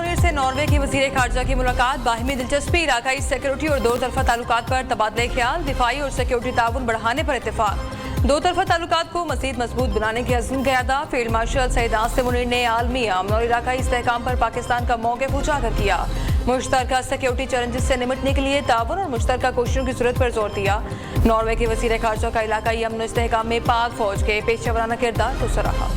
मुनीर से नॉर्वे की वजीर खारजा की मुलाकात, बाहिमी दिलचस्पी, इलाकाई सिक्योरिटी और दो तरफा ताल्लुकात पर तबादले ख्याल, दिफाई और सिक्योरिटी ताउन बढ़ाने पर इत्तेफाक। दो तरफा ताल्लुकात को मजीद मजबूत बनाने की अज़्म का अदा। फील्ड मार्शल सईद आसिम मुनीर ने आलमी अमन और इलाकाई इस्तेहकाम पर पाकिस्तान का मौक़िफ़ उजागर किया। मुश्तरका सिक्योरिटी चैलेंजेस से निपटने के लिए ताउन और मुश्तरका कोशिशों की जरूरत पर जोर दिया। नॉर्वे के वजीर खारजा का इलाकाई अमन और इस्तेहकाम में पाक फौज के पेशेवराना किरदार को सराहा।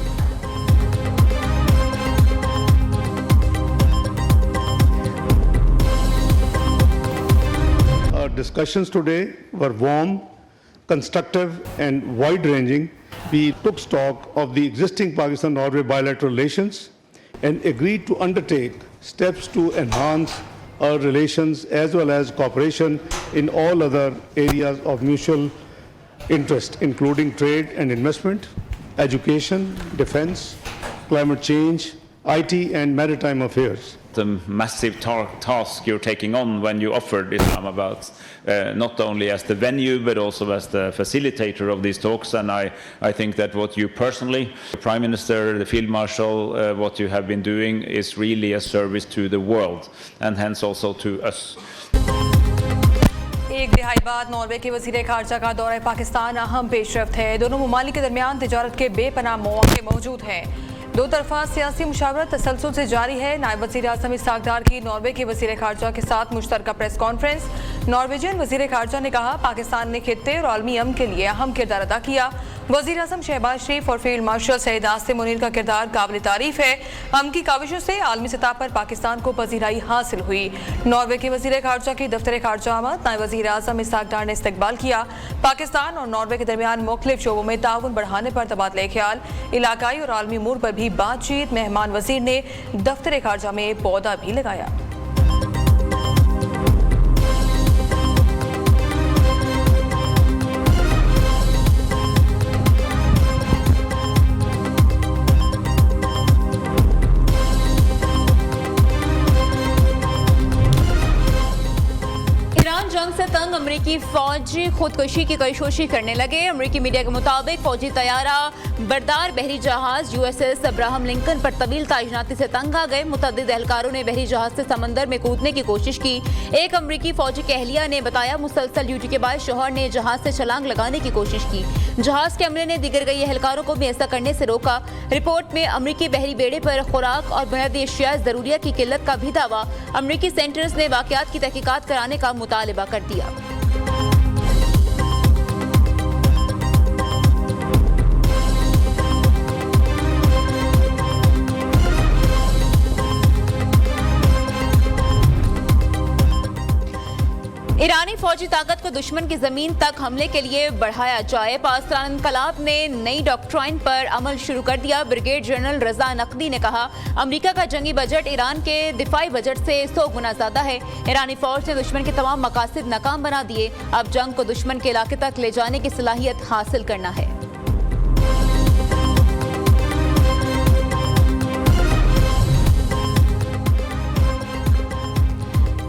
Discussions today were warm, constructive and wide-ranging. We took stock of the existing Pakistan-Norway bilateral relations and agreed to undertake steps to enhance our relations as well as cooperation in all other areas of mutual interest, including trade and investment, education, defense, climate change, IT and maritime affairs. The massive task you're taking on when you offered Islamabad, not only as the venue but also as the facilitator of these talks. And I think that what you personally, the Prime Minister, the Field Marshal, what you have been doing is really a service to the world and hence also to us. एक दिहाई बाद Norway के वजीर खारजा का दौरा पाकिस्तान अहम पेशरफ्त है। दोनों ममालिक के दरमियान तिजारत के बेपनाह मौके मौजूद हैं। दो तरफा सियासी मुशावरत तसलसल से जारी है। नायब वज़ीर आज़म इसहाक डार की नॉर्वे के वज़ीर खारजा के साथ मुश्तरका प्रेस कॉन्फ्रेंस। नॉर्वेजियन वज़ीर खारजा ने कहा, पाकिस्तान ने खित्ते और आलमी अमन के लिए अहम किरदार अदा किया। वज़ीर आज़म शहबाज शरीफ और फील्ड मार्शल सईद आसिम मुनीर का किरदार काबिल तारीफ है। अमन की काविशों से आलमी सतह पर पाकिस्तान को पजीराई हासिल हुई। नॉर्वे के वज़ीर खारजा की दफ्तर खारजा आमद नायब वज़ीर आज़म इसहाक डार ने इस्तकबाल किया। पाकिस्तान और नॉर्वे के दरमियान मुख्तलिफ शोबों में ताउन बढ़ाने पर तबादले ख्याल, इलाकाई और आलमी उमूर पर भी बातचीत। मेहमान वज़ीर ने दफ्तर खारजा में पौधा भी लगाया। जंग से तंग अमरीकी फौज खुदकुशी की कोशिश करने लगे। अमरीकी मीडिया के मुताबिक फौजी तैयारा बरदार बहरी जहाज USS अब्राहम लिंकन पर तवील तैनाती से तंग आ गए। मुतअद्दिद एहलकारों ने बहरी जहाज से समंदर में कूदने की कोशिश की। एक अमरीकी फौजी की अहलिया ने बताया, मुसलसल ड्यूटी के बाद शौहर ने जहाज से छलांग लगाने की कोशिश की। जहाज के अमले ने दीगर कई एहलकारों को भी ऐसा करने से रोका। रिपोर्ट में अमरीकी बहरी बेड़े पर खुराक और बुनियादी अशिया ज़रूरिया की किल्लत का भी दावा। अमरीकी सेंटर्स ने वाक़यात की तहकीकात कराने का मुतालबा कर दिया। ईरानी फौजी ताकत को दुश्मन की जमीन तक हमले के लिए बढ़ाया जाए। पाकिस्तान इनकलाब ने नई डॉक्ट्राइन पर अमल शुरू कर दिया। ब्रिगेड जनरल रजा नकदी ने कहा, अमेरिका का जंगी बजट ईरान के दिफाई बजट से 100 गुना ज्यादा है। ईरानी फौज ने दुश्मन के तमाम मकासद नाकाम बना दिए। अब जंग को दुश्मन के इलाके तक ले जाने की सलाहियत हासिल करना है।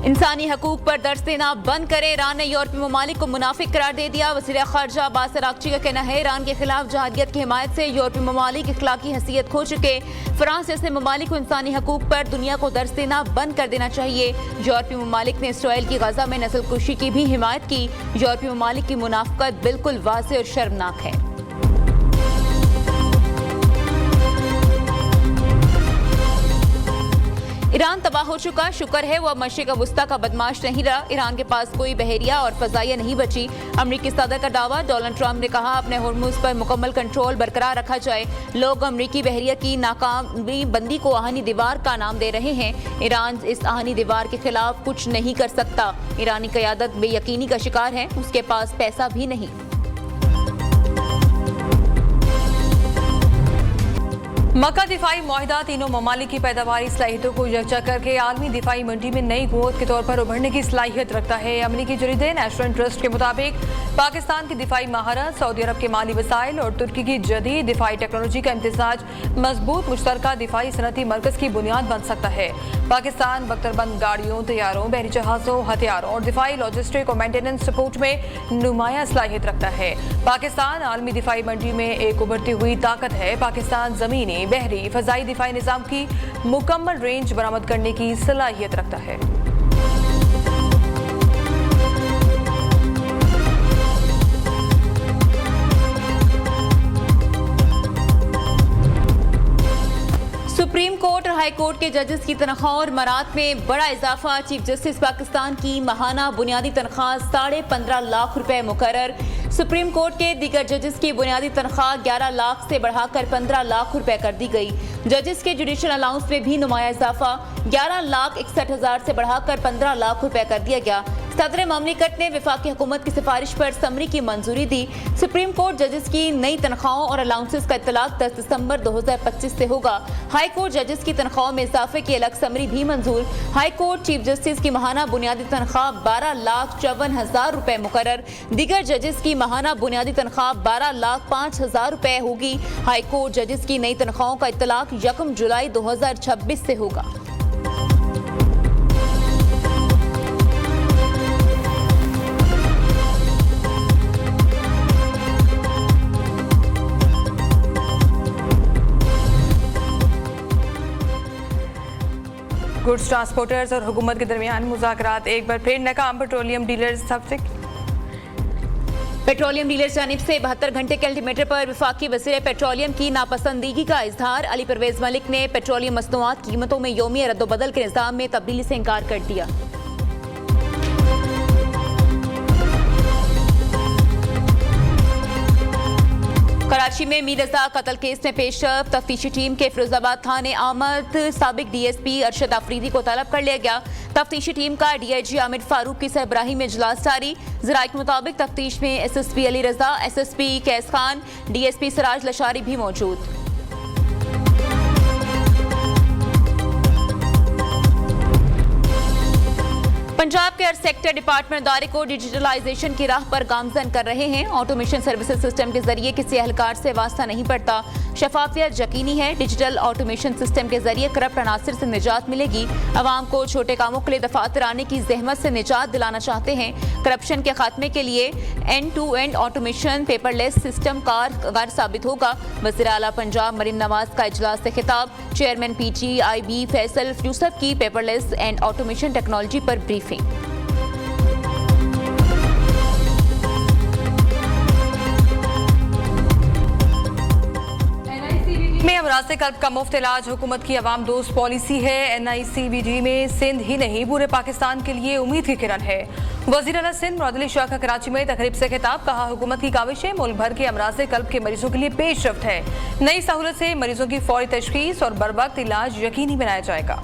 इंसानी हकूक पर दर्ज देना बंद करें। ईरान ने यूरोपीय ममालिक को मुनाफिक करार दे दिया। वज़ीर ख़ारजा अब्बास अराग़ची का कहना है, ईरान के खिलाफ जहादियत की हिमायत से यूरोपीय ममालिक इखलाकी हैसियत खो चुके। फ्रांस जैसे ममालिक को इंसानी हकूक पर दुनिया को दर्ज देना बंद कर देना चाहिए। यूरोपीय ममालिक ने इसराइल की गजा में नस्लकुशी की भी हिमायत की। यूरोपीय ममालिक की मुनाफिकत बिल्कुल वाज़ेह और शर्मनाक है। ईरान तबाह हो चुका, शुक्र है वो अब मशरिक़ वुस्ता का बदमाश नहीं रहा। ईरान के पास कोई बहरिया और फ़ज़ाइया नहीं बची। अमरीकी सदर का दावा। डोनाल्ड ट्रंप ने कहा, अपने होर्मुज़ पर मुकम्मल कंट्रोल बरकरार रखा जाए। लोग अमरीकी बहरिया की नाकामी बंदी को आहनी दीवार का नाम दे रहे हैं। ईरान इस आहनी दीवार के खिलाफ कुछ नहीं कर सकता। ईरानी क़यादत बेयकीनी का शिकार है, उसके पास पैसा भी नहीं। मक्का दिफाई मुआहिदा तीनों ममालिक की पैदावारी सलाहियतों को यकजा करके आलमी दिफाई मंडी में नई कुव्वत के तौर पर उभरने की सलाहियत रखता है। अमरीकी जरीदे नेशनल ट्रस्ट के मुताबिक पाकिस्तान की दिफाई महारत, सऊदी अरब के माली वसाइल और तुर्की की जदीद दिफाई टेक्नोलॉजी का इम्तिजाज मजबूत मुश्तरका दिफाई सनती मरकज की बुनियाद बन सकता है। पाकिस्तान बख्तरबंद गाड़ियों, तैयारों, बहरी जहाज़ों, हथियारों और दिफाई लॉजिस्टिक और मेंटेनेंस सपोर्ट में नुमाया सलाहियत रखता है। पाकिस्तान आलमी दिफाई मंडी में एक उभरती हुई ताकत है। पाकिस्तान जमीनी, नहीं बहरी फजाई दिफाई निज़ाम की मुकम्मल रेंज बरामद करने की सलाहियत रखता है। सुप्रीम कोर्ट और हाई कोर्ट के जजेस की तनख्वाह और मरात में बड़ा इजाफा। चीफ जस्टिस पाकिस्तान की माहाना बुनियादी तनख्वाह 15.5 लाख रुपए मुकर्रर। सुप्रीम कोर्ट के दीगर जजेस की बुनियादी तनख्वाह 11 लाख से बढ़ाकर 15 लाख रुपए कर दी गई। जजेस के जुडिशल अलाउंस में भी नुमाया इजाफा 11,61,000 से बढ़ाकर 15 लाख रुपए कर दिया गया। सदर ममलिकत ने वफाकी हुकूमत की सिफारिश पर समरी की मंजूरी दी। सुप्रीम कोर्ट जजेस की नई तनख्वाहों और अलाउंसेस का इत्तलाक 10 दिसंबर 2025 से होगा। हाई कोर्ट जजेस की तनख्वाहों में इजाफे की अलग समरी भी मंजूर। हाई कोर्ट चीफ जस्टिस की माहाना बुनियादी तनख्वाह 12,54,000 रुपए मुकर्रर। दीगर जजेस की माहाना बुनियादी तनख्वाह 12,05,000 रुपए होगी। हाई कोर्ट जजेस की नई तनख्वाहों का इत्तलाक 1 जुलाई 2026 से होगा। गुड्स ट्रांसपोर्टर्स और हुकूमत के दरमियान मुज़ाकरात एक बार फिर नाकाम। पेट्रोलियम डीलर्स जानिब से 72 घंटे के अल्टीमेटम पर वफाकी वज़ीर पेट्रोलियम की नापसंदीगी का इजहार। अली परवेज मलिक ने पेट्रोलियम मसनूआत कीमतों में यौमी रद्दोबदल के निज़ाम में तब्दीली से इनकार कर दिया। कराची में मीर रजा कत्ल केस में पेशरफ। तफ्तीशी टीम के फिरोजाबाद थाने आमद साबिक DSP अरशद आफरीदी को तलब कर लिया गया। तफ्तीशी टीम का DIG आमिर फारूक की सरबराही में इजलास जारी। ज़राए के मुताबिक तफ्तीश में SSP अली रजा, SSP कैस खान, DSP सिराज लशारी भी मौजूद। पंजाब के हर सेक्टर डिपार्टमेंट दायरे को डिजिटलाइजेशन की राह पर गामजन कर रहे हैं। ऑटोमेशन सर्विसेज सिस्टम के जरिए किसी एहलकार से वास्ता नहीं पड़ता। शफाफियत यकीनी है। डिजिटल ऑटोमेशन सिस्टम के जरिए करप्ट अनासर से निजात मिलेगी। अवाम को छोटे कामों के लिए दफातर आने की जहमत से निजात दिलाना चाहते हैं। करप्शन के खात्मे के लिए end to end automation paperless system कारगर साबित होगा। वज़ीर आला पंजाब मरीम नवाज का इजलास से खिताब। चेयरमैन PGIB फैसल यूसुफ की पेपरलेस एंड ऑटोमेशन टेक्नोलॉजी पर ब्रीफिंग। में अमराज़ कल्ब का मुफ्त इलाज हुकूमत की अवाम दोस्त पॉलिसी है। NICVD में सिंध ही नहीं पूरे पाकिस्तान के लिए उम्मीद की किरण है। वज़ीर आला सिंध मुराद अली शाह का कराची में तकरीब से खिताब। कहा हुकूमत की काविशें मुल्क भर के अमराज़ कल्ब के मरीजों के लिए पेशरफ्त है। नई सहूलत से मरीजों की फौरी तशखीस और बरवक्त इलाज यकीनी बनाया जाएगा।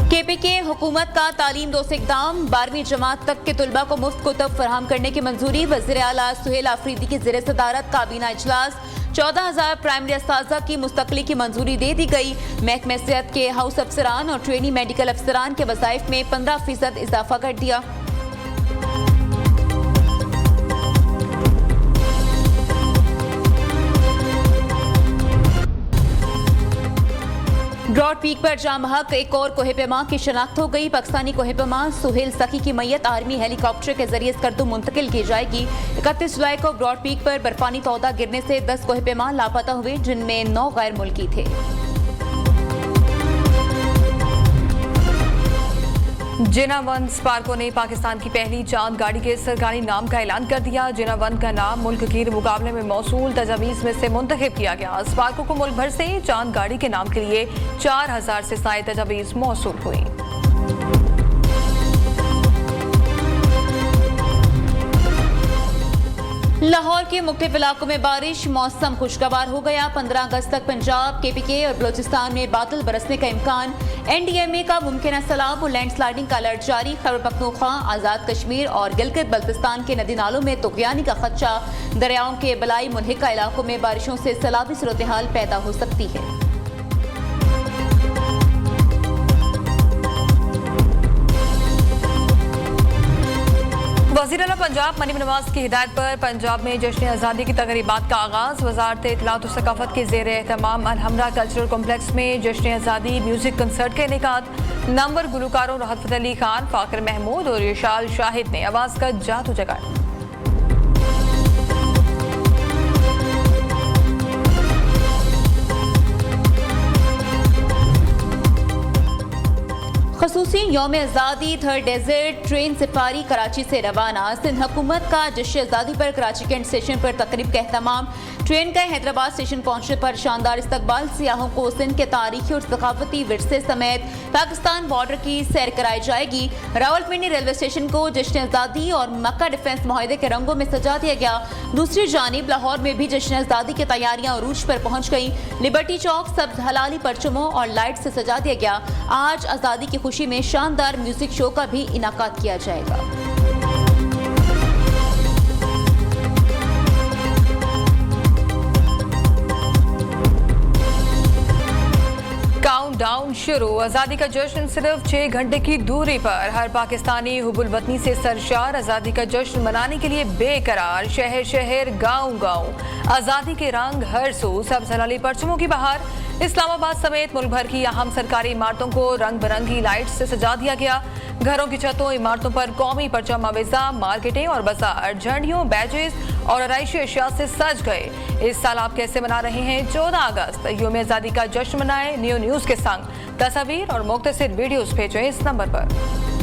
KPK हुकूमत का तालीम दोस्त इक़दाम। 12वीं जमात तक के तुलबा को मुफ्त कुतब फराहम करने की मंजूरी। वज़ीर आला सुहेल आफरीदी की ज़ेर सदारत काबीना इजलास। 14,000 प्राइमरी अस्ताज़ा की मुस्तकली की मंजूरी दे दी गई। महकमे सेहत के हाउस अफसरान और ट्रेनी मेडिकल अफसरान के वज़ाइफ में 15% इजाफा कर दिया। ब्रॉड पीक पर जाम हक एक और कोहेपेमा की शनाख्त हो गई। पाकिस्तानी कोहेपेमा सुहेल सकी की मैयत आर्मी हेलीकॉप्टर के जरिए स्कर्दू मुंतकिल की जाएगी। 31 जुलाई को ब्रॉड पीक पर बर्फानी तौदा गिरने से 10 कोहेपेमा लापता हुए, जिनमें 9 गैर मुल्की थे। जिना वन स्पार्को ने पाकिस्तान की पहली चांद गाड़ी के सरकारी नाम का ऐलान कर दिया। जिना वन का नाम मुल्क की मुकाबले में मौसूल तजावीज़ में से मुंतखब किया गया। स्पार्को को मुल्क भर से चांद गाड़ी के नाम के लिए 4,000 से ज़ायद तजावीज़ मौसूल हुई। लाहौर के मुख्तलिफ इलाकों में बारिश, मौसम खुशगवार हो गया। 15 अगस्त तक पंजाब, KPK और बलोचिस्तान में बादल बरसने का इम्कान। NDMA का मुमकिन सैलाब और लैंडस्लाइडिंग का अलर्ट जारी। खैबर पख्तूनख्वा, आज़ाद कश्मीर और गिलगित बल्तिस्तान के नदी नालों में तुग़यानी का खदशा। दरियाओं के बलाई मुनहिका इलाकों में बारिशों से सैलाबी सूरत हाल पैदा हो सकती है। वज़ीर आला पंजाब मरीम नवाज की हिदायत पर पंजाब में जश्न आज़ादी की तक़रीबात का आगाज़। वज़ारत इत्तलात और सकाफ़त के ज़ेर एहतमाम अलहमरा कल्चरल कॉम्प्लेक्स में जश्न आज़ादी म्यूज़िक कंसर्ट का इनेकाद। नंबर गुलकारों राहत फतेह अली खान, फाकिर महमूद और यशाल शाहिद ने आवाज का जादू जगाया। खसूसी यौम आज़ादी third desert train safari Karachi से रवाना। सिंध हुकूमत का जश्न आज़ादी पर कराची कैंट स्टेशन पर तकरीब का एहतमाम। ट्रेन का हैदराबाद स्टेशन पहुंचने पर शानदार इस्तकबाल। सियाहों को सिंध के तारीखी और सकाफती विरसे समेत पाकिस्तान बॉर्डर की सैर कराई जाएगी। रावलपिंडी रेलवे स्टेशन को जश्न आज़ादी और मक्का डिफेंस माहिदे के रंगों में सजा दिया गया। दूसरी जानिब लाहौर में भी जश्न आज़ादी की तैयारियां अरूज पर पहुंच गई। लिबर्टी चौक सब्ज हलाली परचमों और लाइट से सजा दिया गया। आज आज़ादी की खुशी में शानदार म्यूजिक शो का भी इनाकात किया जाएगा। काउंटडाउन शुरू। आजादी का जश्न सिर्फ 6 घंटे की दूरी पर। हर पाकिस्तानी हुबुल वतनी से सरशार। आजादी का जश्न मनाने के लिए बेकरार। शहर शहर गांव गांव आजादी के रंग हर सू। सब्ज हलाली परचमों की बहार। इस्लामाबाद समेत मुल्क भर की अहम सरकारी इमारतों को रंग बिरंगी लाइट से सजा दिया गया। घरों की छतों इमारतों पर कौमी परचम आवेजा। मार्केटें और बाजार झंडियों, बैजेस और आराइशी अशिया से सज गए। इस साल आप कैसे मना रहे हैं 14 अगस्त यौम आज़ादी का जश्न मनाएं। न्यू न्यूज़ के संग तस्वीर और मुख्तसर वीडियोस भेजें इस नंबर पर।